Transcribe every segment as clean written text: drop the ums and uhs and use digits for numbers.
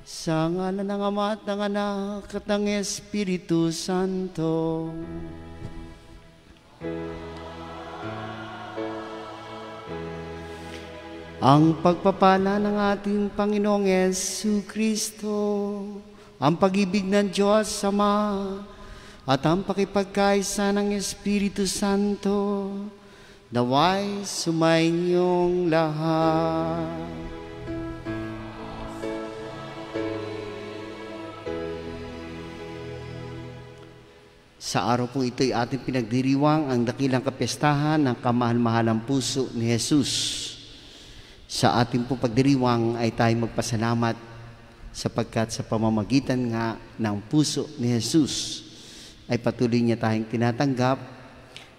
Sa ngalan ng Ama at ng Anak at ng Espiritu Santo. Ang pagpapala ng ating Panginoong Jesucristo, ang pag-ibig ng Diyos Ama, at ang pakipagkaisa ng Espiritu Santo, naway sumainyong lahat. Sa araw pong ito'y ating pinagdiriwang ang dakilang kapistahan ng kamahal-mahalang puso ni Jesus. Sa ating pong pagdiriwang ay tayo magpasalamat sapagkat sa pamamagitan nga ng puso ni Jesus ay patuloy niya tayong tinatanggap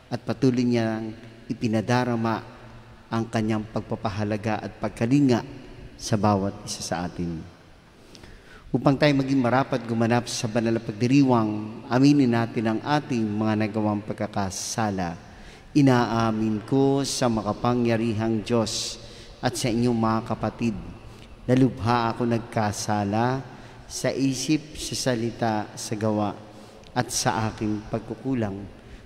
at patuloy niyang ipinadarama ang kanyang pagpapahalaga at pagkalinga sa bawat isa sa atin. Upang tayo maging marapat gumanap sa banal na pagdiriwang, aminin natin ang ating mga nagawang pagkakasala. Inaamin ko sa makapangyarihang Diyos at sa inyong mga kapatid, na lubha ako nagkasala sa isip, sa salita, sa gawa, at sa aking pagkukulang.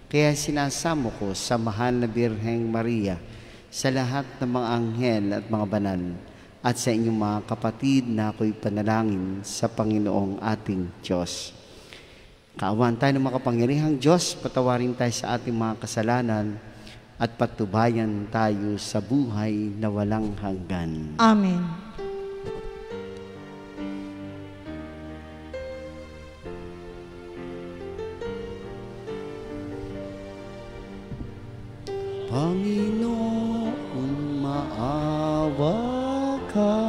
Kaya sinasamo ko sa mahal na Birheng Maria, sa lahat ng mga anghel at mga banal, at sa inyong mga kapatid na ako'y panalangin sa Panginoong ating Diyos. Kaawaan tayo ng makapangyarihang Diyos, patawarin tayo sa ating mga kasalanan, at patubayan tayo sa buhay na walang hanggan. Amen. Panginoon, maawa ka.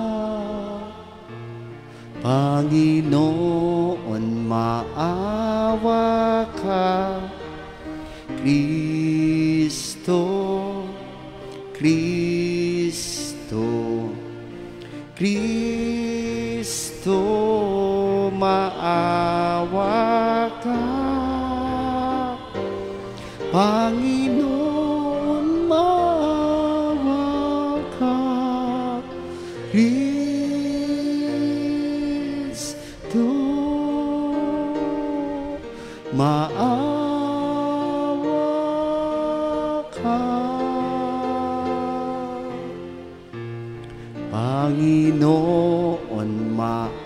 Panginoon, maawa ka. Kristo, Kristo, Kristo, maawa ka. Panginoon, maawa ka. Kristo, maawa ka. Panginoon, maawa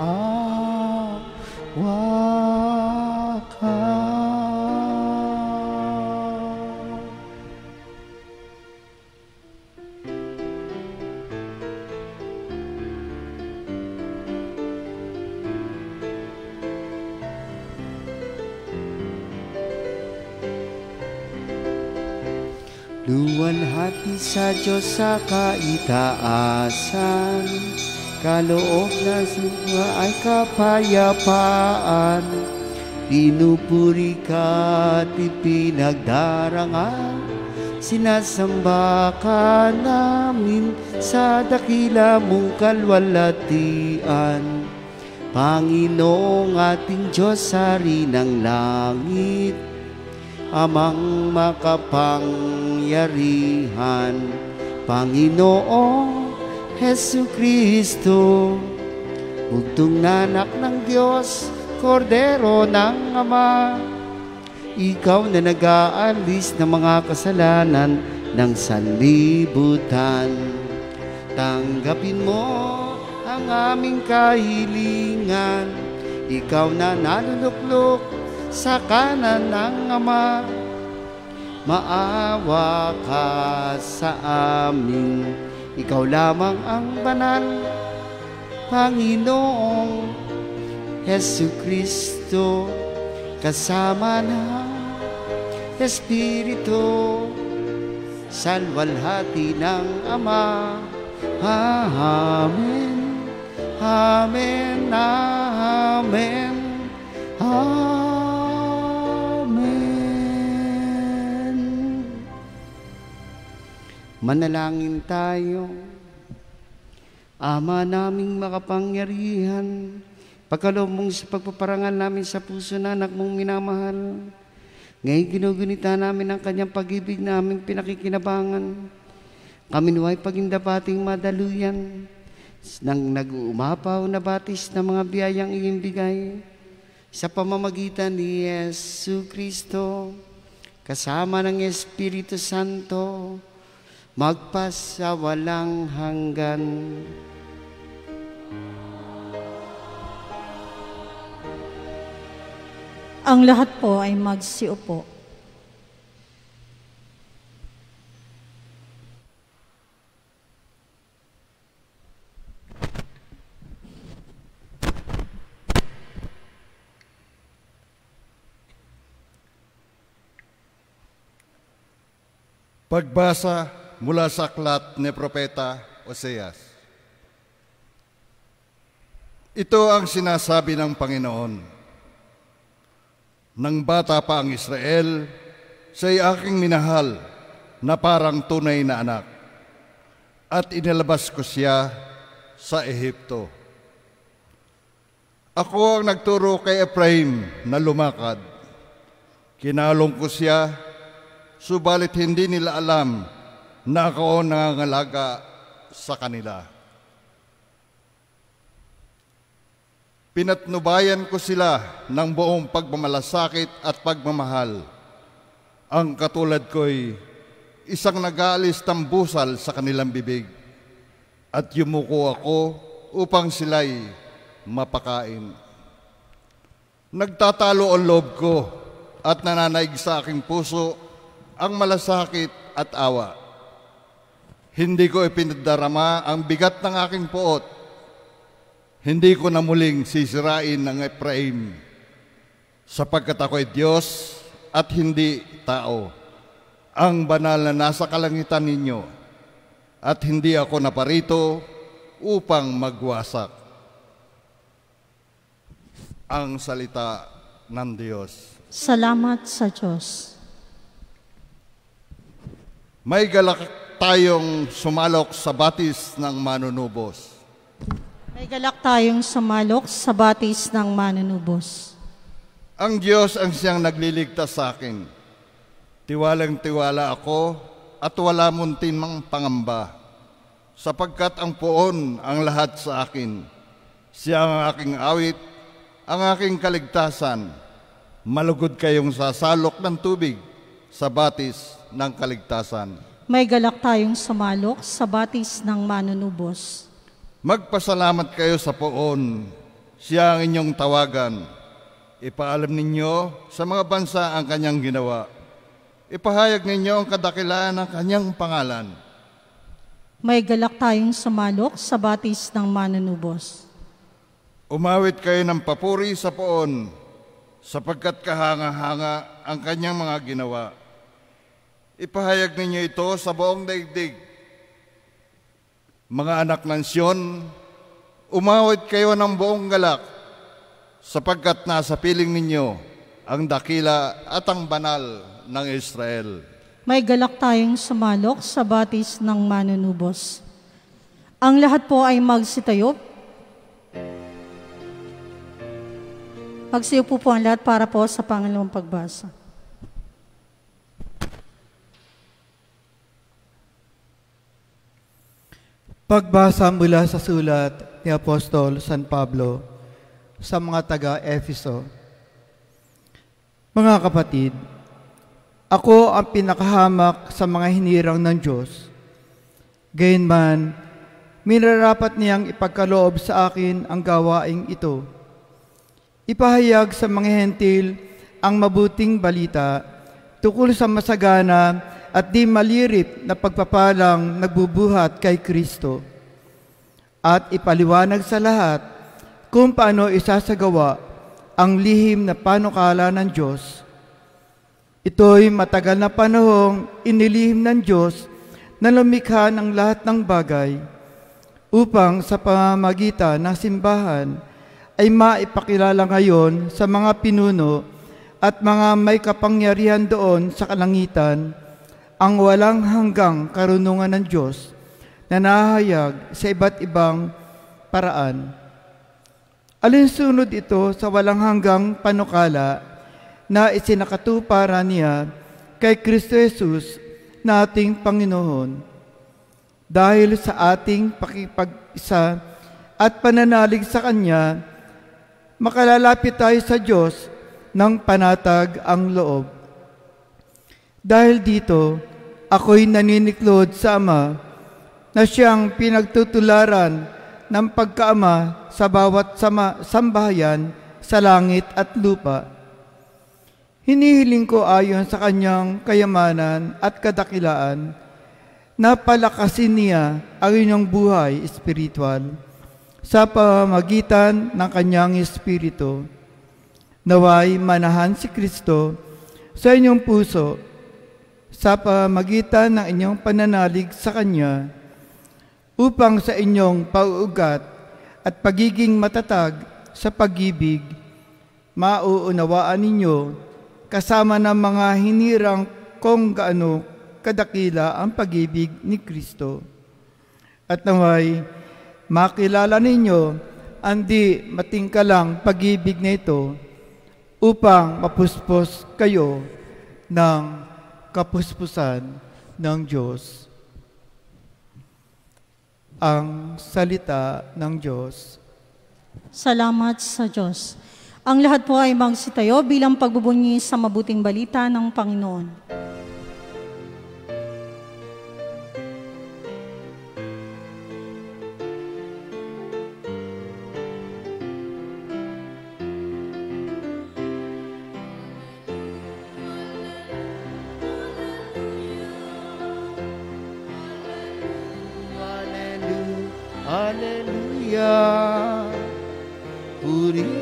ka. Luwalhati sa Diyos sa kaitaasan, kaloob na siya ay kapayapaan. Pinupuri ka at ipinagdarangal, sinasamba ka namin sa dakila mong kalwalhatian. Panginoong ating Diyos, Hari ng langit, Amang makapangyarihan, Panginoong Jesucristo, bugtong na anak ng Diyos, Kordero ng Ama, ikaw na nag-aalis ng mga kasalanan ng sanlibutan. Tanggapin mo ang aming kahilingan, ikaw na naluluklok sa kanan ng Ama, maawa ka sa amin. Ikaw lamang ang banal, Panginoong Jesucristo, kasama ng Espiritu, sa luwalhati ng Ama. Amen, amen, amen, amen. Manalangin tayo. Ama naming makapangyarihan, pagkaloob mong sa pagpaparangal namin sa puso na anak mong minamahal, ngayon ginugunita namin ang kanyang pag-ibig na aming pinakikinabangan. Kami naway pagindapating madaluyan nang nag-uumapaw na batis ng mga biyayang iyong bigay sa pamamagitan ni Yesu Kristo, kasama ng Espiritu Santo, magpasawalang hanggan. Ang lahat po ay magsiupo. Pagbasa mula sa aklat ni Propeta Oseas. Ito ang sinasabi ng Panginoon: Nang bata pa ang Israel, siya'y aking minahal na parang tunay na anak, at inilabas ko siya sa Ehipto. Ako ang nagturo kay Ephraim na lumakad. Kinalong ko siya, subalit hindi nila alam na ako ang nangangalaga sa kanila. Pinatnubayan ko sila ng buong pagmamalasakit at pagmamahal. Ang katulad ko'y isang nag-aalis tambusal sa kanilang bibig, at yumuko ako upang sila'y mapakain. Nagtatalo ang loob ko at nananaig sa aking puso ang malasakit at awa. Hindi ko ipinadarama ang bigat ng aking puot. Hindi ko na muling sisirain ng Ephraim, sapagkat ako'y Diyos at hindi tao, ang banal na nasa kalangitan ninyo, at hindi ako naparito upang magwasak. Ang salita ng Diyos. Salamat sa Diyos. May galak tayong sumalok sa batis ng manunubos. May galak tayong sumalok sa batis ng manunubos. Ang Diyos ang siyang nagliligtas sa akin. Tiwalang-tiwala ako at wala muntin mang pangamba, sapagkat ang poon ang lahat sa akin. Siya ang aking awit, ang aking kaligtasan. Malugod kayong sasalok ng tubig sa batis ng kaligtasan. May galak tayong sumalok sa batis ng manunubos. Magpasalamat kayo sa poon, siya ang inyong tawagan. Ipaalam ninyo sa mga bansa ang kanyang ginawa. Ipahayag ninyo ang kadakilaan ng kanyang pangalan. May galak tayong sumalok sa batis ng manunubos. Umawit kayo ng papuri sa poon, sapagkat kahanga-hanga ang kanyang mga ginawa. Ipahayag ninyo ito sa buong daigdig. Mga anak ng Siyon, umawit kayo ng buong galak, sapagkat nasa piling ninyo ang dakila at ang banal ng Israel. May galak tayong sumalok sa batis ng manunubos. Ang lahat po ay magsitayo. Magsiupo po ang lahat para po sa pangalawang pagbasa. Pagbasa mula sa sulat ni Apostol San Pablo sa mga taga-Efeso. Mga kapatid, ako ang pinakahamak sa mga hinirang ng Diyos. Gayunman, minarapat niyang ipagkaloob sa akin ang gawaing ito. Ipahayag sa mga hentil ang mabuting balita tungkol sa masagana at di malirip na pagpapalang nagbubuhat kay Kristo, at ipaliwanag sa lahat kung paano isasagawa ang lihim na panukala ng Diyos. Ito'y matagal na panahong inilihim ng Diyos na lumikha ng lahat ng bagay upang sa pamamagitan ng simbahan ay maipakilala ngayon sa mga pinuno at mga may kapangyarihan doon sa kalangitan ang walang hanggang karunungan ng Diyos na nahayag sa iba't ibang paraan. Alinsunod ito sa walang hanggang panukala na isinakatuparan niya kay Kristo Jesus na ating Panginoon. Dahil sa ating pakipag-isa at pananalig sa Kanya, makalalapit tayo sa Diyos ng panatag ang loob. Dahil dito, ako'y naniniklod sa Ama na Siyang pinagtutularan ng pagkaama sa bawat sambahayan sa langit at lupa. Hinihiling ko ayon sa Kanyang kayamanan at kadakilaan na palakasin niya ang inyong buhay espiritual sa pamamagitan ng Kanyang Espiritu. Naway manahan si Kristo sa inyong puso sa pamamagitan ng inyong pananalig sa Kanya upang sa inyong pauugat at pagiging matatag sa pag-ibig, mauunawaan ninyo kasama ng mga hinirang kung gaano kadakila ang pag-ibig ni Kristo. At naway, makilala ninyo ang di matingkalang pag-ibig na ito upang mapuspos kayo ng kapuspusan ng Diyos. Ang salita ng Diyos. Salamat sa Diyos. Ang lahat po ay magsitayo bilang pagbubunyi sa mabuting balita ng Panginoon. Hallelujah. Purihin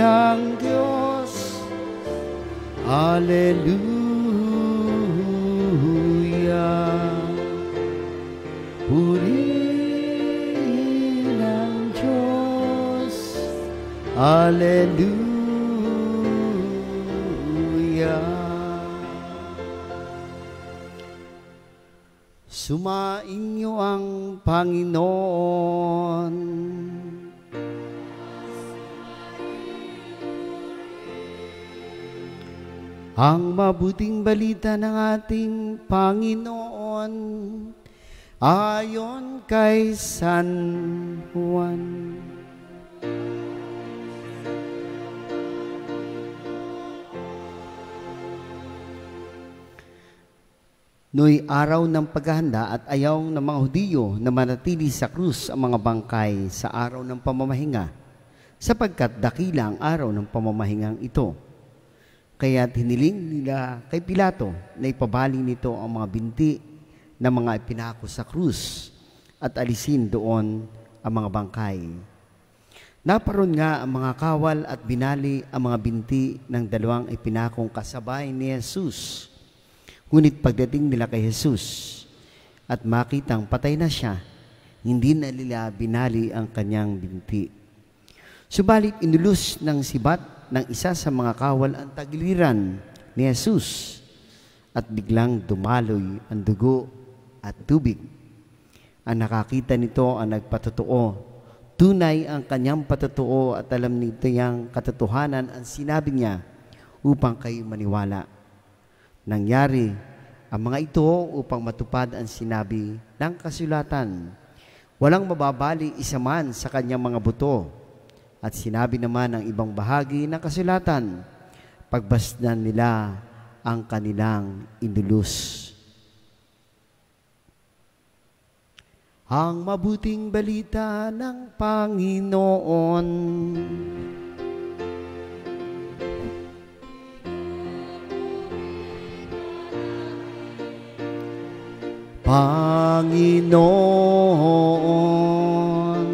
ang Diyos. Hallelujah. Purihin ang Diyos. Hallelujah. Sumainyo ang Panginoon. Ang mabuting balita ng ating Panginoon ayon kay San Juan. No'y araw ng paghahanda at ayaw ng mga Hudiyo na manatili sa krus ang mga bangkay sa araw ng pamamahinga, sapagkat dakila ang araw ng pamamahingang ito. Kaya hiniling nila kay Pilato na ipabali nito ang mga binti ng mga ipinako sa krus at alisin doon ang mga bangkay. Naparoon nga ang mga kawal at binali ang mga binti ng dalawang ipinakong kasabay ni Jesus. Ngunit pagdating nila kay Jesus at makitang patay na siya, hindi na nila binali ang kanyang binti. Subalit inulus ng sibat ng isa sa mga kawal ang tagiliran ni Jesus at biglang dumaloy ang dugo at tubig. Ang nakakita nito ang nagpatotoo. Tunay ang kanyang patotoo at alam nito yang katotohanan ang sinabi niya upang kayo maniwala. Nangyari ang mga ito upang matupad ang sinabi ng kasulatan. Walang mababali isa man sa kanyang mga buto. At sinabi naman ng ibang bahagi ng kasulatan, pagbasdan nila ang kanilang inulus. Ang mabuting balita ng Panginoon. Panginoon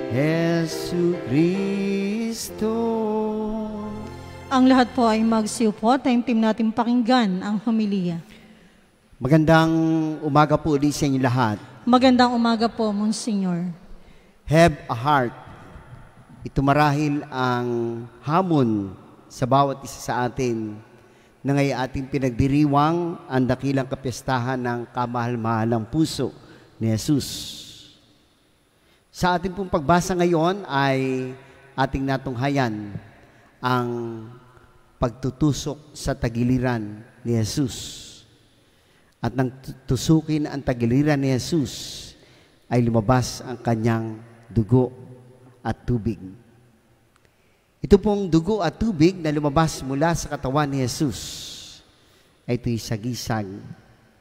Jesu Cristo. Ang lahat po ay magsiupo. Time natin pakinggan ang homilya. Magandang umaga po ulit sa inyo lahat. Magandang umaga po, Monsignor. Have a heart. Ito marahil ang hamon sa bawat isa sa atin na ngayon ating pinagdiriwang ang dakilang kapistahan ng kamahal-mahalang puso ni Jesus. Sa ating pong pagbasa ngayon ay ating natunghayan ang pagtutusok sa tagiliran ni Jesus. At nang tusukin ang tagiliran ni Jesus, ay lumabas ang kanyang dugo at tubig. Ito pong dugo at tubig na lumabas mula sa katawan ni Jesus ay ito'y sagisag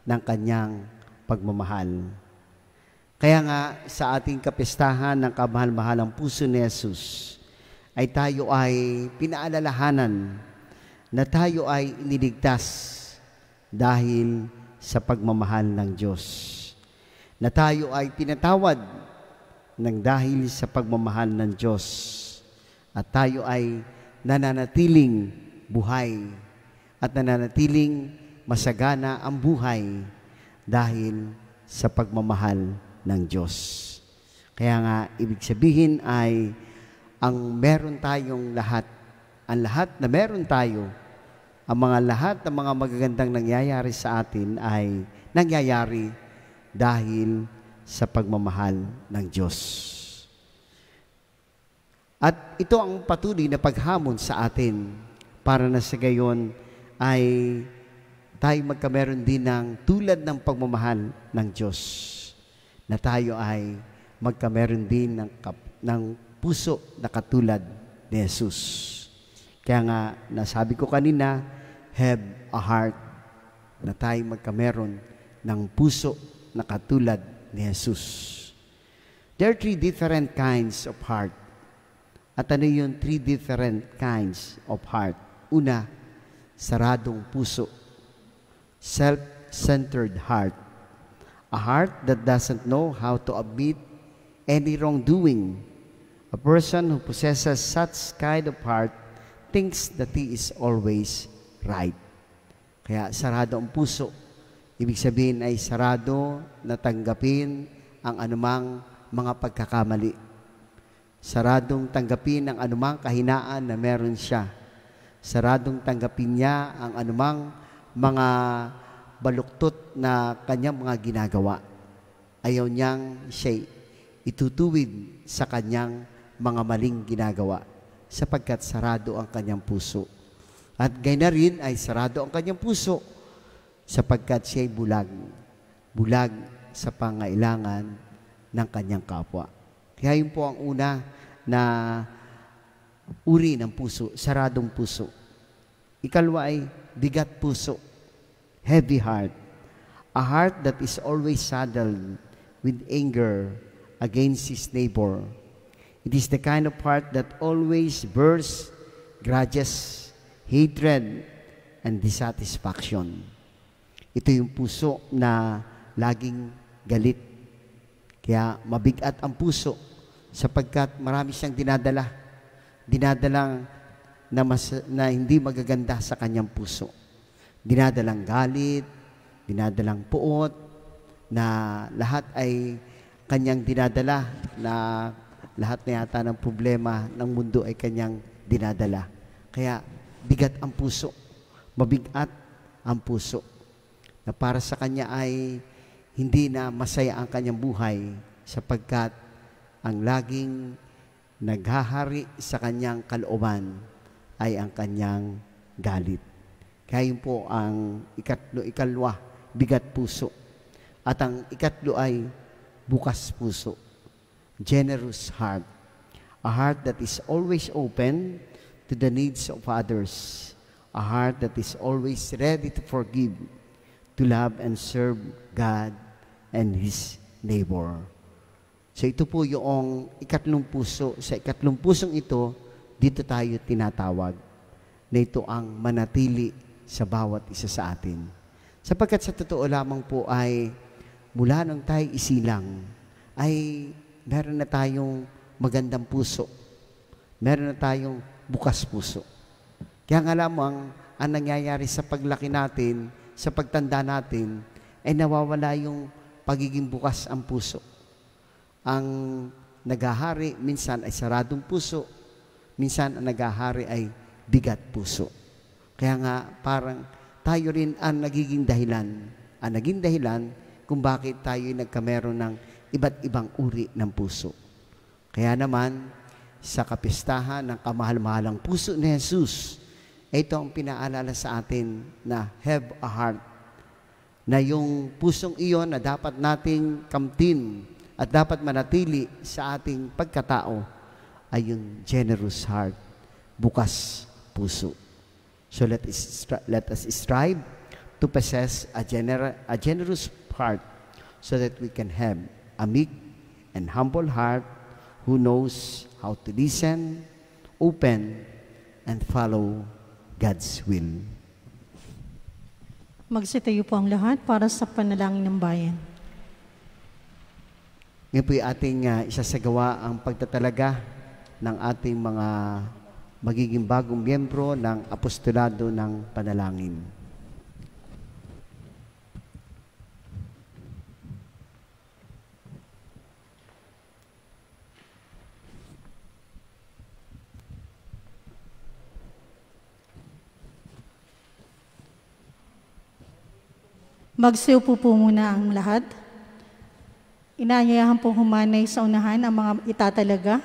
ng kanyang pagmamahal. Kaya nga sa ating kapistahan ng kamahal-mahalang puso ni Jesus ay tayo ay pinaalalahanan na tayo ay iniligtas dahil sa pagmamahal ng Diyos. Na tayo ay pinatawad ng dahil sa pagmamahal ng Diyos. At tayo ay nananatiling buhay at nananatiling masagana ang buhay dahil sa pagmamahal ng Diyos. Kaya nga, ibig sabihin ay ang meron tayong lahat, ang lahat na meron tayo, ang mga lahat ng mga magagandang nangyayari sa atin ay nangyayari dahil sa pagmamahal ng Diyos. At ito ang patuloy na paghamon sa atin para na sa gayon ay tayo magkameron din ng tulad ng pagmamahal ng Diyos, na tayo ay magkameron din ng puso na katulad ni Jesus. Kaya nga, nasabi ko kanina, have a heart, na tayo magkameron ng puso na katulad ni Jesus. There are 3 different kinds of heart. At ano yung 3 different kinds of heart? Una, saradong puso. Self-centered heart. A heart that doesn't know how to admit any wrongdoing. A person who possesses such kind of heart thinks that he is always right. Kaya sarado ang puso. Ibig sabihin ay sarado na tanggapin ang anumang mga pagkakamali. Saradong tanggapin ang anumang kahinaan na meron siya. Saradong tanggapin niya ang anumang mga baluktot na kanyang mga ginagawa. Ayaw niyang siya itutuwid sa kanyang mga maling ginagawa sapagkat sarado ang kanyang puso. At gayon na rin ay sarado ang kanyang puso sapagkat siya ay bulag. Bulag sa pangailangan ng kanyang kapwa. Kaya yun po ang una na uri ng puso, saradong puso. Ikalwa ay bigat puso, heavy heart. A heart that is always saddled with anger against his neighbor. It is the kind of heart that always bears grudges, hatred, and dissatisfaction. Ito yung puso na laging galit. Kaya mabigat ang puso sapagkat marami siyang dinadalang na hindi magaganda sa kanyang puso. Dinadalang galit, dinadalang puot, na lahat ay kanyang dinadala, na lahat na yata ng problema ng mundo ay kanyang dinadala. Kaya bigat ang puso, mabigat ang puso, na para sa kanya ay hindi na masaya ang kanyang buhay sapagkat ang laging naghahari sa kanyang kalooban ay ang kanyang galit. Kaya yun po ang ikalwa, bigat puso. At ang ikatlo ay bukas puso, generous heart. A heart that is always open to the needs of others. A heart that is always ready to forgive, to love and serve God and His neighbor. So ito po yung ikatlong puso. Sa ikatlong pusong ito, dito tayo tinatawag na ito ang manatili sa bawat isa sa atin. Sapagkat sa totoo lamang po ay mula nang tayo isilang, ay meron na tayong magandang puso. Meron na tayong bukas puso. Kaya nga lamang, ang nangyayari sa paglaki natin, sa pagtanda natin, ay nawawala yung pagiging bukas ang puso. Ang naghahari, minsan ay saradong puso, minsan ang naghahari ay bigat puso. Kaya nga, parang tayo rin ang nagiging dahilan. Ang naging dahilan kung bakit tayo nagkameron ng iba't ibang uri ng puso. Kaya naman, sa kapistahan ng kamahal-mahalang puso ni Jesus, ito ang pinaalala sa atin na have a heart. Na yung pusong iyon na dapat nating kamtin at dapat manatili sa ating pagkatao ay yung generous heart, bukas puso. So let us strive to possess a generous heart so that we can have a meek and humble heart who knows how to listen, open, and follow God's will. Magsitayo po ang lahat para sa panalangin ng bayan. Ngayon po yung ating isasagawa ang pagtatalaga ng ating mga magiging bagong miyembro ng apostolado ng panalangin. Magsiupo po muna ang lahat. Inaanyayahan po humanay sa unahan ang mga itatalaga.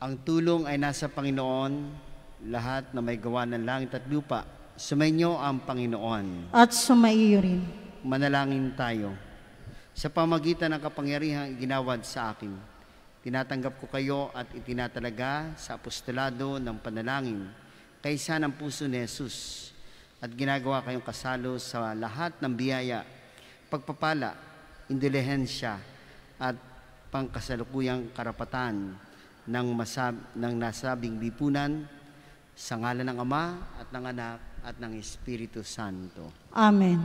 Ang tulong ay nasa Panginoon, lahat na may gawa ng langit at lupa. Sumainyo ang Panginoon. At sumaiyo rin. Manalangin tayo. Sa pamagitan ng kapangyarihang ginawad sa akin, tinatanggap ko kayo at itinatalaga sa apostolado ng panalangin kaysa ng puso ni Jesus at ginagawa kayong kasalo sa lahat ng biyaya, pagpapala, indulhensya at pangkasalukuyang karapatan ng nasabing lipunan sa ngalan ng Ama at ng Anak at ng Espiritu Santo. Amen.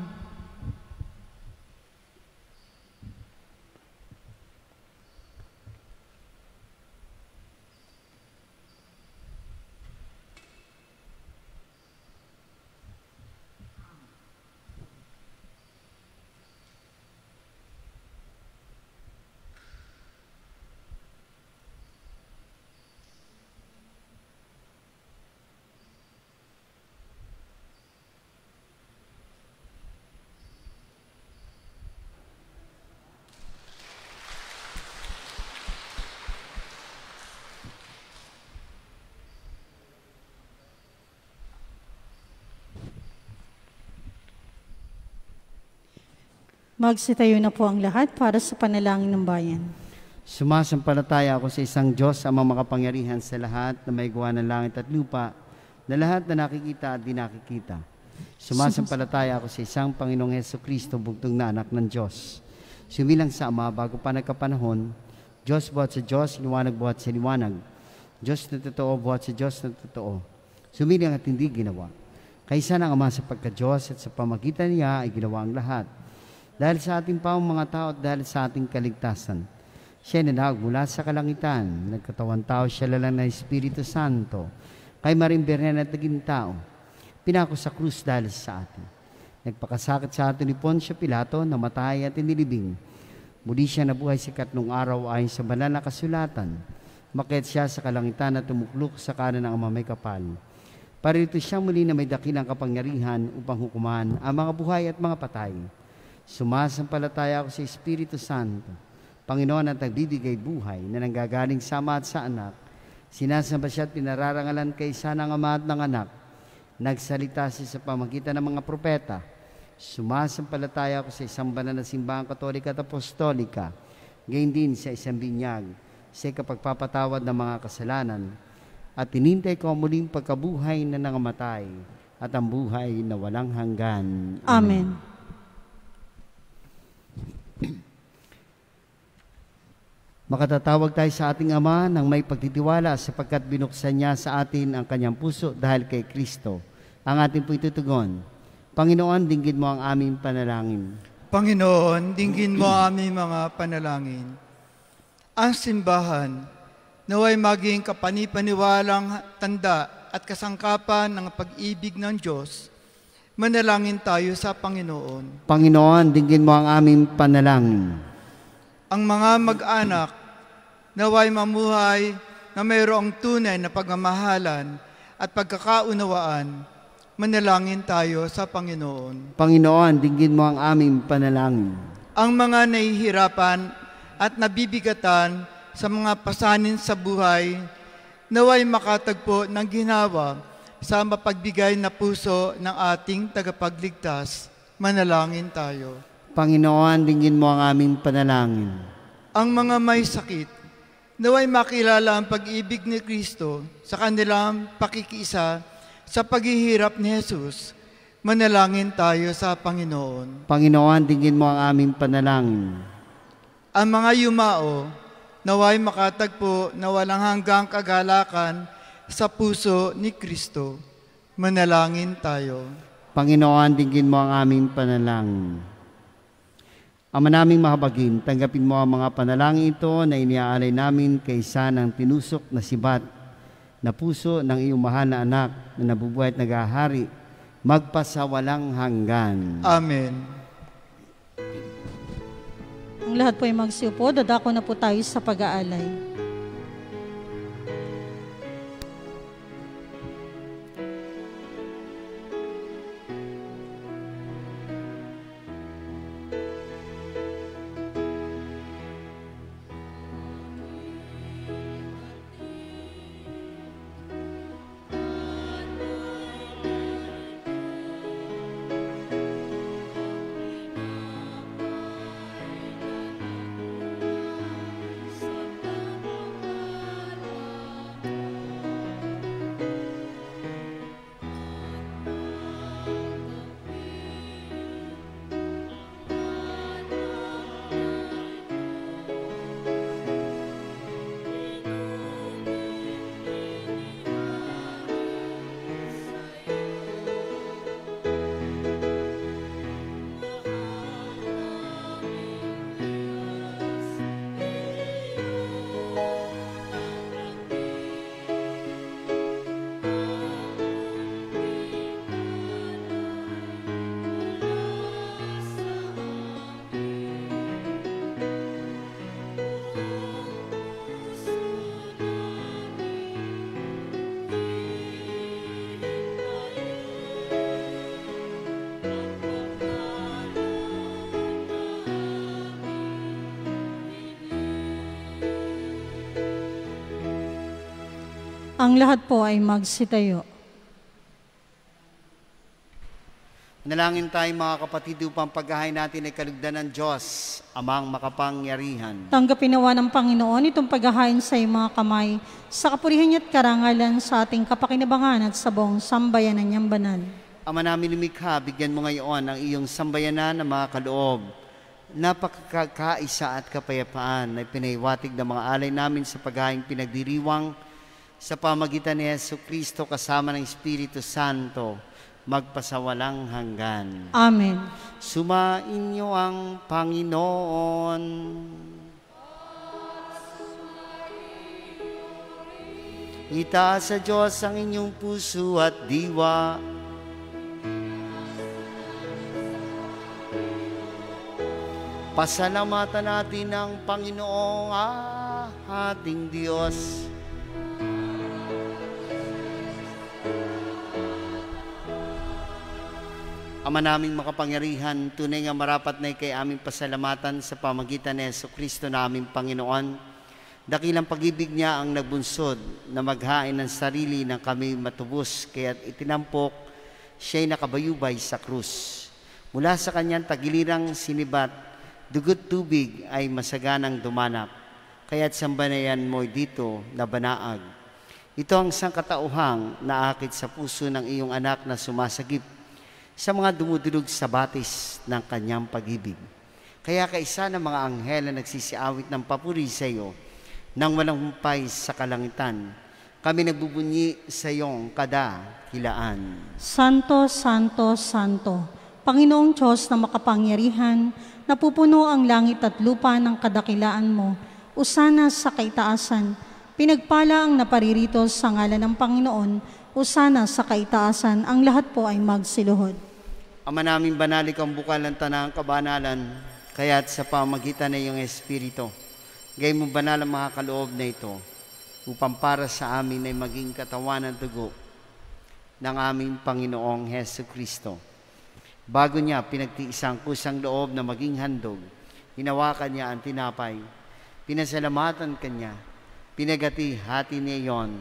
Magsitayo na po ang lahat para sa panalangin ng bayan. Sumasampalataya ako sa isang Diyos, Amang makapangyarihan sa lahat na may gawa ng langit at lupa, na lahat na nakikita at di nakikita. Sumasampalataya ako sa isang Panginoong Hesukristo, bugtong na anak ng Diyos. Sumilang sa Ama bago pa nagkapanahon, Diyos buhat sa Diyos, liwanag buhat sa liwanag. Diyos na totoo buhat sa Diyos na totoo. Sumilang at hindi ginawa. Kaysa ng Ama sa pagka-Diyos at sa pamagitan niya ay ginawa ang lahat. Dahil sa ating paong mga tao at dahil sa ating kaligtasan. Siya nanawag mula sa kalangitan, nagkatawan tao siya lalang na Espiritu Santo, kay marimbernan at naging tao. Pinako sa krus dahil sa atin. Nagpakasakit sa atin ni Poncio Pilato, namatay at inilibing. Muli siya nabuhay sa ikatlong araw ayon sa banal na kasulatan. Makyat siya sa kalangitan at tumuklok sa kanan ng Ama may kapal. Parito siya muli na may dakilang kapangyarihan upang hukuman ang mga buhay at mga patay. Sumasampalataya ako sa Espiritu Santo, Panginoon at nagbibigay buhay na nanggagaling sa Ama at sa Anak. Sinasamba siya at pinararangalan kaysa ng Ama at ng Anak. Nagsalita siya sa pamagitan ng mga propeta. Sumasampalataya ako sa isang banal na simbahang Katolika at Apostolika, gayon din sa isang binyag, sa kapagpapatawad ng mga kasalanan, at tinintay ko ang muling pagkabuhay na nangamatay at ang buhay na walang hanggan. Amen. Makatatawag tayo sa ating Ama ng may pagtitiwala sapagkat binuksan niya sa atin ang kanyang puso dahil kay Kristo. Ang ating po itutugon. Panginoon, dinggin mo ang aming panalangin. Panginoon, dinggin mo ang aming mga panalangin. Ang simbahan, naway maging kapanipaniwalang tanda at kasangkapan ng pag-ibig ng Diyos. Manalangin tayo sa Panginoon. Panginoon, dinggin mo ang aming panalangin. Ang mga mag-anak, naway mamuhay na mayroong tunay na pagmamahalan at pagkakaunawaan. Manalangin tayo sa Panginoon. Panginoon, dinggin mo ang aming panalangin. Ang mga nahihirapan at nabibigatan sa mga pasanin sa buhay, naway makatagpo ng ginawa sa mapagbigay na puso ng ating tagapagligtas. Manalangin tayo. Panginoon, dinggin mo ang aming panalangin. Ang mga may sakit, naway makilala ang pag-ibig ni Kristo sa kanilang pakikiisa sa paghihirap ni Jesus. Manalangin tayo sa Panginoon. Panginoon, dinggin mo ang aming panalangin. Ang mga yumao, naway makatagpo na walang hanggang kagalakan sa puso ni Kristo. Manalangin tayo. Panginoon, dinggin mo ang aming panalangin. Ama naming mahabagin, tanggapin mo ang mga panalangin ito na iniaalay namin kaysa ng tinusok na sibat na puso ng iyong mahal na anak na nabubuhay at naghahari magpasawalang hanggan. Amen. Ang lahat po ay magsiupo, dadako na po tayo sa pag-aalay. Ang lahat po ay magsitayo. Nalangin tayo mga kapatid upang paghahain natin ay kalugdan ng Diyos, Amang makapangyarihan. Tanggapin nawa ng Panginoon itong paghahain sa iyong mga kamay, sa kapurihan niya at karangalan sa ating kapakinabangan at sa buong sambayanan niyang banal. Ama namin lumikha, bigyan mo ngayon ang iyong sambayanan ng mga kaloob, napakakaisa at kapayapaan na pinaiwatig ng mga alay namin sa paghahain pinagdiriwang sa pamagitan ni Jesucristo kasama ng Espiritu Santo, magpasawalang hanggan. Amen. Sumain niyo ang Panginoon. Itaas sa Diyos ang inyong puso at diwa. Pasalamatan natin ang Panginoong ating Diyos. Ama naming makapangyarihan, tunay nga marapat na ikay aming pasalamatan sa pamagitan ni Jesucristo na aming Panginoon. Dakilang pag-ibig niya ang nagbunsod na maghain ng sarili ng kami matubos, kaya't itinampok siya'y nakabayubay sa krus. Mula sa kanyang tagilirang sinibat, dugot tubig ay masaganang dumanap, kaya't sambanayan mo'y dito na banaag. Ito ang sangkatauhang naakit sa puso ng iyong anak na sumasagip sa mga dumudulog sa batis ng kanyang pag-ibig. Kaya kaisa ng mga anghel na nagsisiawit ng papuri sa iyo, nang walang humpay sa kalangitan, kami nagbubunyi sa iyong kadakilaan. Santo, Santo, Santo, Panginoong Diyos na makapangyarihan, napupuno ang langit at lupa ng kadakilaan mo, usana sa kaitaasan, pinagpala ang naparirito sa ngalan ng Panginoon, usana sa kaitaasan, ang lahat po ay magsiluhod. Ama namin banalik ang bukal ng tanang kabanalan, kaya't sa pamagitan ng iyong Espiritu, gayon mo banal ang mga kaloob na ito, upang para sa amin ay maging katawan ng dugo ng aming Panginoong Jesucristo. Bago niya pinagtiisang kusang loob na maging handog, hinawakan niya ang tinapay, Pinasalamatan kanya, pinagati-hati niya iyon,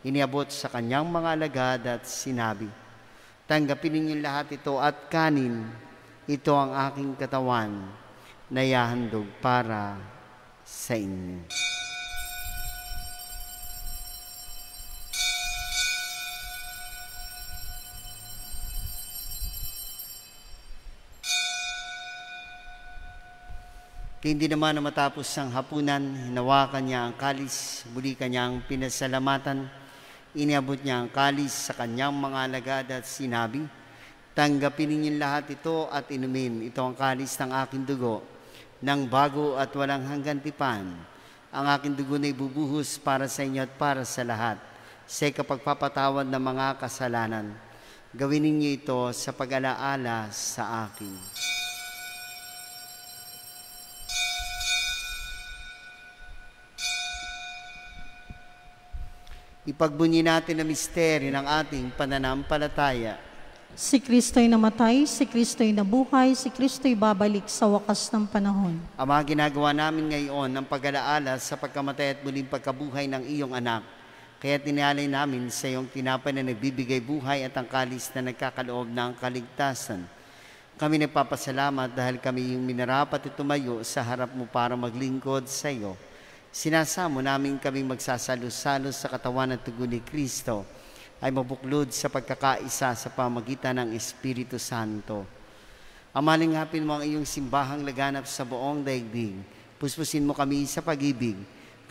iniabot sa kanyang mga alagad at sinabi, tanggapin ninyong lahat ito at kanin, ito ang aking katawan na ihahandog para sa inyo. Hindi naman na matapos ang hapunan, hinawakan niya ang kalis, muli kanyang pinasalamatan, iniabot niya ang kalis sa kanyang mga alagad at sinabi, tanggapin ninyong lahat ito at inumin, ito ang kalis ng aking dugo, ng bago at walang hanggan tipan. Ang aking dugo na ibubuhos para sa inyo at para sa lahat, sa kapagpapatawad ng mga kasalanan. Gawin ninyo ito sa pag-alaala sa akin. Ipagbunyi natin ang misteryo ng ating pananampalataya. Si Kristo'y namatay, si Kristo'y nabuhay, si Kristo'y babalik sa wakas ng panahon. Ama, ginagawa namin ngayon ang pag-alaala sa pagkamatay at muling pagkabuhay ng iyong anak. Kaya tinalay namin sa iyong tinapay na nagbibigay buhay at ang kalis na nagkakaloob ng kaligtasan. Kami nagpapasalamat dahil kami yung minarapat at tumayo sa harap mo para maglingkod sa iyo. Sinasamo namin kaming magsasalo-salo sa katawan at tugon ni Kristo ay mabuklod sa pagkakaisa sa pamagitan ng Espiritu Santo. Amalingapin mo ang iyong simbahang laganap sa buong daigdig. Puspusin mo kami sa pag-ibig,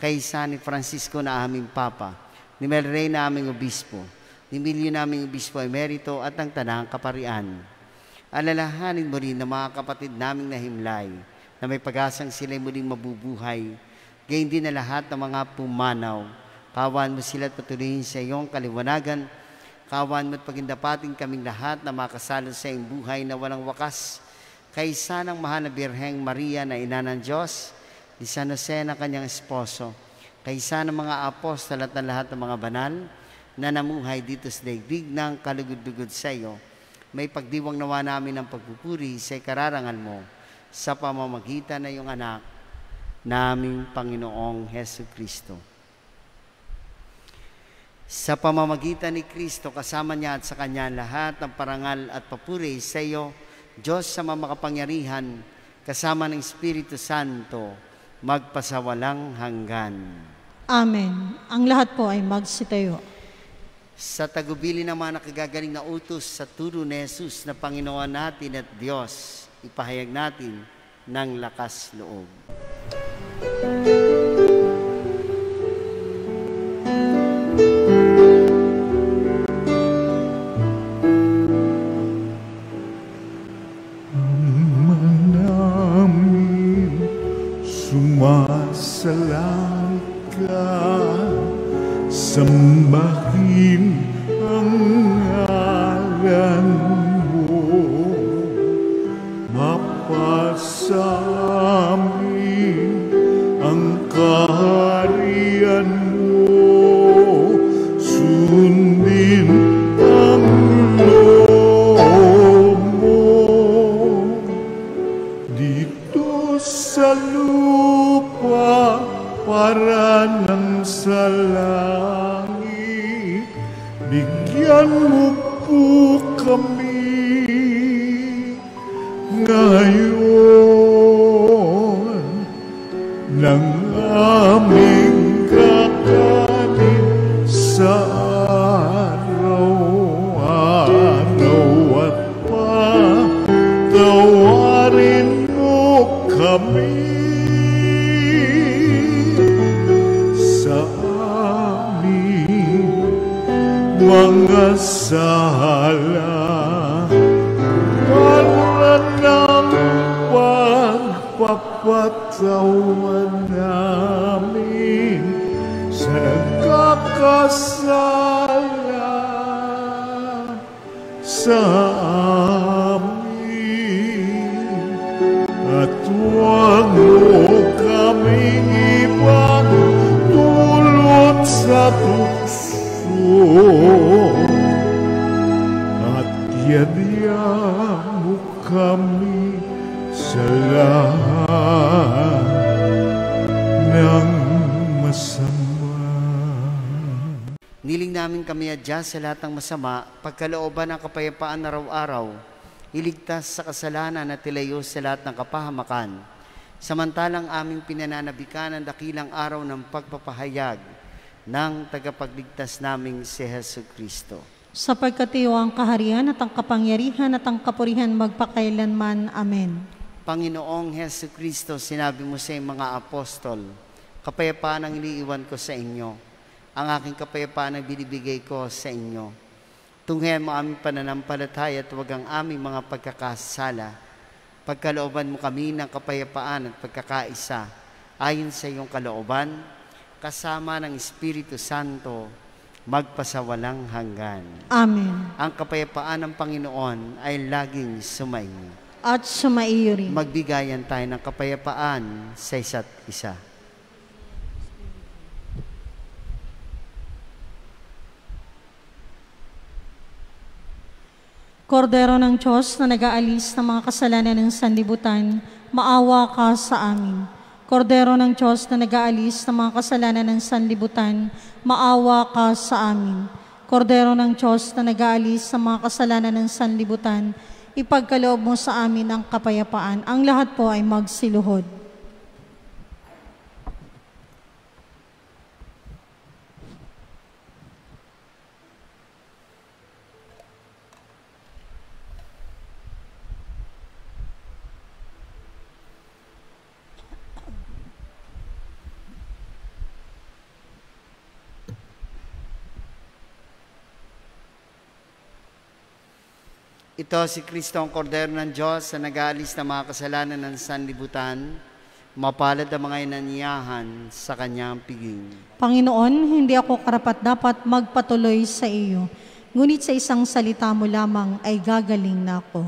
kaysa ni Francisco na aming Papa, ni Mel Rey na aming Obispo, ni Emilio na aming Obispo Emerito at ang Tanang Kaparian. Alalahanin mo rin na mga kapatid naming nahimlay, na may pag-asang sila'y muling mabubuhay, gayon din na lahat ng mga pumanaw. Kawan mo sila at patuloyin sa iyong kaliwanagan. Kawan mo at pagindapating kaming lahat na makasalo sa iyong buhay na walang wakas. Kaysa ng mahal na Birheng Maria na ina ng Diyos, di San Jose na kanyang esposo, kaysa ng mga apostol at ng lahat ng mga banal na namuhay dito sa daigdig ng kalugod-lugod sa iyo, may pagdiwang nawa namin ang pagpupuri sa ikararangal mo sa pamamagitan na iyong anak, naming Panginoong Hesukristo. Sa pamamagitan ni Kristo, kasama niya at sa Kanya lahat ng parangal at papuri sa iyo, Diyos sa makapangyarihan, kasama ng Espiritu Santo, magpasawalang hanggan. Amen. Ang lahat po ay magsitayo. Sa tagubili ng mga nakagagaling na utos sa turo ni Jesus na Panginoon natin at Diyos, ipahayag natin ng lakas loob. Sumasalang ka, sambahin ang ngalan mo, mapasamin ang kaharian mo, sundin ang loob mo dito sa lupa para nang sa langit. Bigyan mo po kami ngayon ng aming kakanin sa araw-araw at patawarin mo kami sa aming mga sala, para ng pagpapatawa namin sa nagkakasala sa amin, at huwag mo kaming ipagdulot sa tukso, at yadya mo kami sa lahat na Niling namin kami adya sa lahat ng masama, pagkalooban ng kapayapaan araw-araw, iligtas sa kasalanan at ilayo sa lahat ng kapahamakan. Samantalang aming pinananabikan ang dakilang araw ng pagpapahayag ng tagapagligtas naming si Jesucristo. Sapagkat iyo ang kaharian at ang kapangyarihan at ang kapurihan magpakailanman. Amen. Panginoong Jesucristo, sinabi mo sa iyong mga apostol, kapayapaan ang iniiwan ko sa inyo. Ang aking kapayapaan ang binibigay ko sa inyo. Tunghayan mo aming pananampalataya at huwag ang aming mga pagkakasala. Pagkalooban mo kami ng kapayapaan at pagkakaisa ayon sa iyong kalooban, kasama ng Espiritu Santo, magpasawalang hanggan. Amen. Ang kapayapaan ng Panginoon ay laging sumainyo. At sumaiyo rin. Magbigayan tayo ng kapayapaan sa isa't isa. Kordero ng Diyos na nag-aalis ng mga kasalanan ng sanlibutan, maawa ka sa amin. Kordero ng Diyos na nag-aalis ng mga kasalanan ng sanlibutan, maawa ka sa amin. Kordero ng Diyos na nag-aalis ng mga kasalanan ng sanlibutan, ipagkaloob mo sa amin ang kapayapaan. Ang lahat po ay magsiluhod. Ito si Kristo ang Kordero ng Diyos na nag-aalis ng mga kasalanan ng sanlibutan. Mapalad ang mga inanyahan sa kanyang piging. Panginoon, hindi ako karapat-dapat magpatuloy sa iyo. Ngunit sa isang salita mo lamang ay gagaling na ako.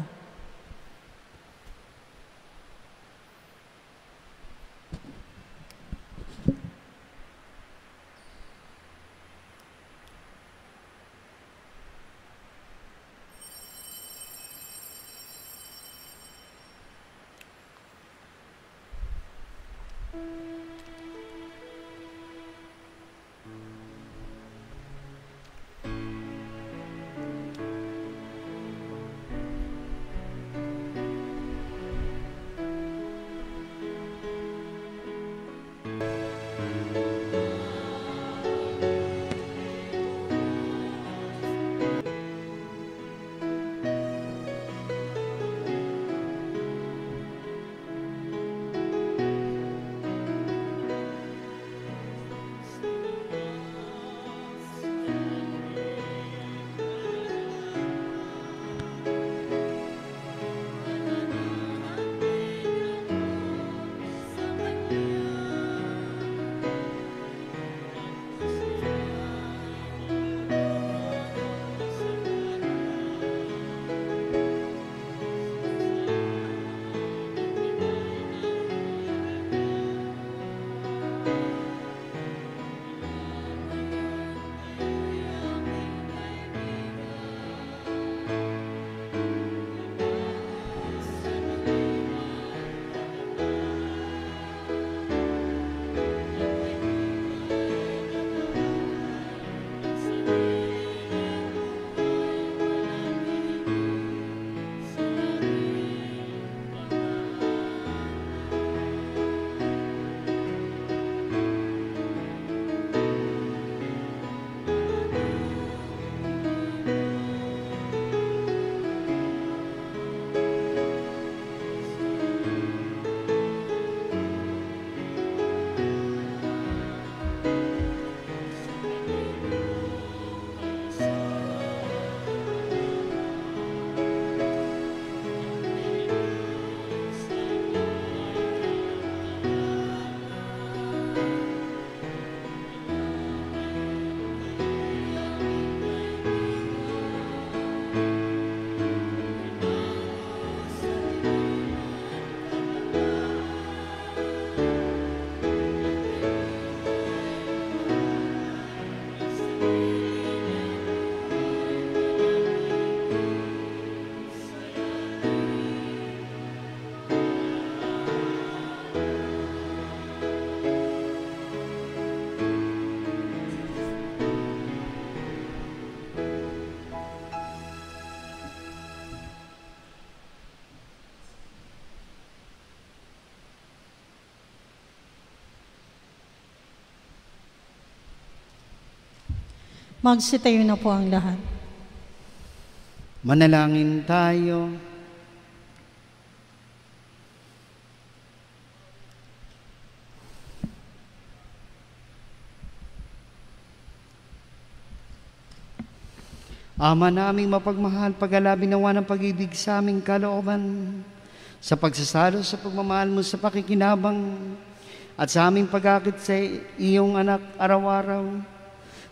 Magsitayo na po ang lahat. Manalangin tayo. Ama naming mapagmahal, pag-alabin nawa ng pag-ibig sa aming kalooban, sa pagsasalo sa pagmamahal mo sa pakikinabang, at sa aming pag-akit sa iyong anak araw-araw.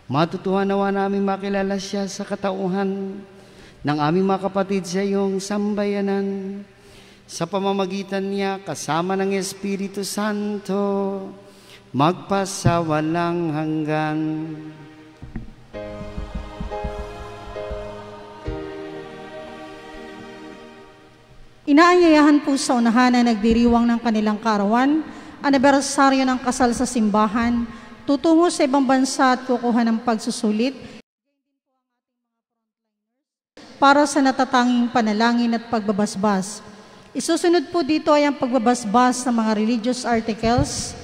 Matutuhan nawa namin makilala siya sa katauhan ng aming mga kapatid sa iyong sambayanan. Sa pamamagitan niya, kasama ng Espiritu Santo, magpasawalang hanggan. Inaanyayahan po sa unahan na nagdiriwang ng kanilang kaarawan, anibersaryo ng kasal sa simbahan, tutungo sa ibang bansa at kukuha ng pagsusulit para sa natatanging panalangin at pagbabasbas. Isusunod po dito ay ang pagbabasbas ng mga religious articles.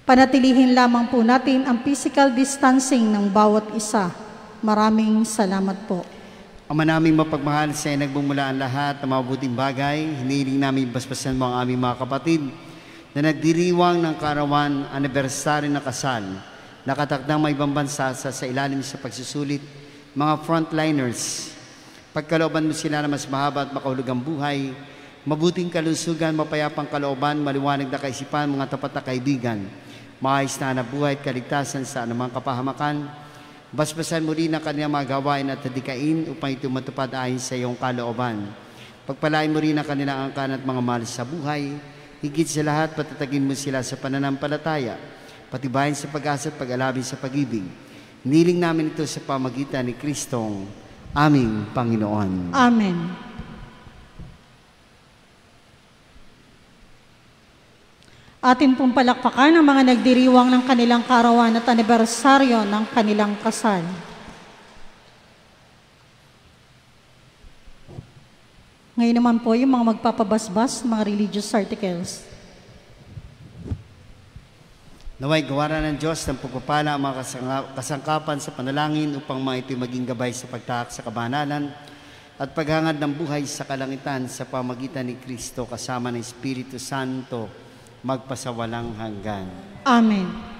Panatilihin lamang po natin ang physical distancing ng bawat isa. Maraming salamat po. Ama naming mapagmahal, sa iyo nagbumulaan lahat ng mabuting bagay. Hinihiling namin basbasan mo ang aming mga kapatid na nagdiriwang ng kaarawan anibersaryo na kasal, nakatakdang may ibang bansa sa ilalim sa pagsusulit, mga frontliners. Pagkalooban mo sila na mas mahaba at makahulugang buhay, mabuting kalusugan, mapayapang kalooban, maliwanag na kaisipan, mga tapat na kaibigan, maayos na buhay at kaligtasan sa anumang kapahamakan. Basbasan mo rin ang kanilang mga gawain at hadikain upang ito matupad ayon sa iyong kalooban. Pagpalain mo rin ang kanilang angkan at mga mahal sa buhay. Higit sa lahat, patatagin mo sila sa pananampalataya, patibayin sa pag-asa at pag-alabin sa pag-ibig. Hiniling namin ito sa pamagitan ni Kristong aming Panginoon. Amen. Atin pong palakpakan ang mga nagdiriwang ng kanilang kaarawan at anibersaryo ng kanilang kasal. Ngayon naman po yung mga magpapabasbas, mga religious articles. Naway gawaran ng Diyos ng pagpapala ang mga kasangkapan sa panalangin upang mga ito'y maging gabay sa pagtahak sa kabanalan at paghangad ng buhay sa kalangitan sa pamagitan ni Kristo kasama ng Espiritu Santo, magpasawalang hanggan. Amen.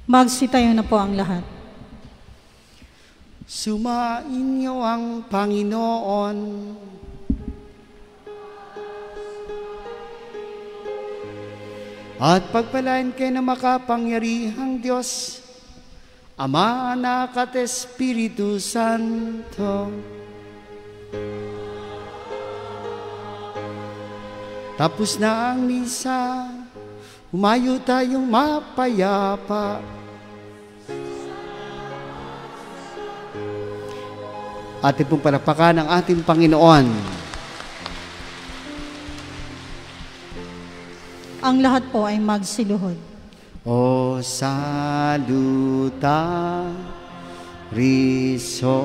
Magsitayo na po ang lahat. Sumainyo ang Panginoon. At pagpalain kayo na makapangyarihang Diyos, Ama, Anak at Espiritu Santo. Tapos na ang misa, humayo tayong mapayapa. Atin pong palapakan ang ating Panginoon. Ang lahat po ay magsiluhod. O saluta Risostia.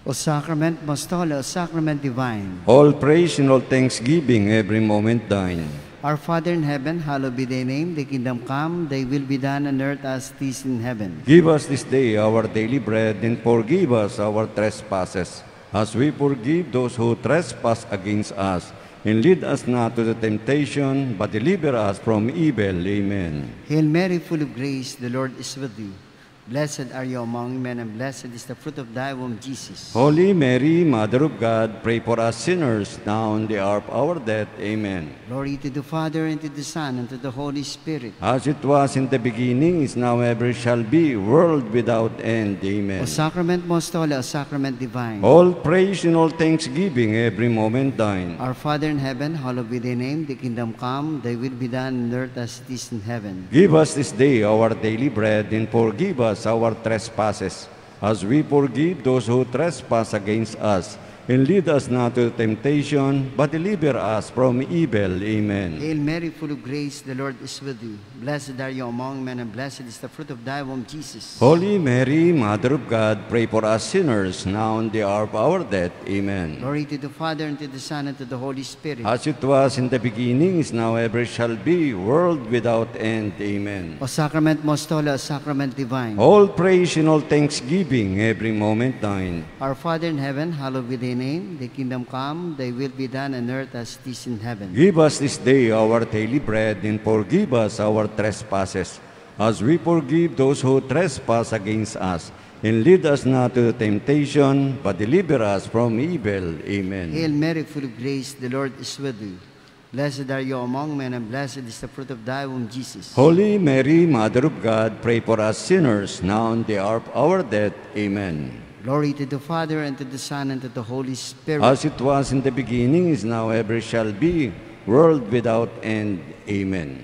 O sacrament most holy, O sacrament divine. All praise and all thanksgiving every moment thine. Our Father in heaven, hallowed be thy name. Thy kingdom come, thy will be done on earth as it is in heaven. Give us this day our daily bread, and forgive us our trespasses, as we forgive those who trespass against us. And lead us not to the temptation, but deliver us from evil. Amen. Hail Mary, full of grace, the Lord is with you. Blessed are you among men, and blessed is the fruit of thy womb, Jesus. Holy Mary, Mother of God, pray for us sinners, now and the hour of our death. Amen. Glory to the Father, and to the Son, and to the Holy Spirit. As it was in the beginning, is now, ever shall be, world without end. Amen. O sacrament most holy, O sacrament divine. All praise and all thanksgiving every moment thine. Our Father in heaven, hallowed be thy name. Thy kingdom come, thy will be done on earth as it is in heaven. Give us this day our daily bread, and forgive us our trespasses, as we forgive those who trespass against us. And lead us not to temptation, but deliver us from evil. Amen. Hail Mary, full of grace, the Lord is with you. Blessed are you among men, and blessed is the fruit of thy womb, Jesus. Holy Mary, Mother of God, pray for us sinners, now and the hour of our death. Amen. Glory to the Father, and to the Son, and to the Holy Spirit. As it was in the beginning, is now, ever shall be, world without end. Amen. O sacrament most holy, O sacrament divine. All praise and all thanksgiving every moment thine. Our Father in heaven, hallowed be thy name. Thy kingdom come, thy will be done on earth as it is in heaven. Give us this day our daily bread, and forgive us our trespasses, as we forgive those who trespass against us. And lead us not to temptation, but deliver us from evil. Amen. Hail Mary, full of grace, the Lord is with you. Blessed are you among men, and blessed is the fruit of thy womb, Jesus. Holy Mary, Mother of God, pray for us sinners, now and the hour of our death. Amen. Glory to the Father, and to the Son, and to the Holy Spirit. As it was in the beginning, is now, ever shall be, world without end. Amen.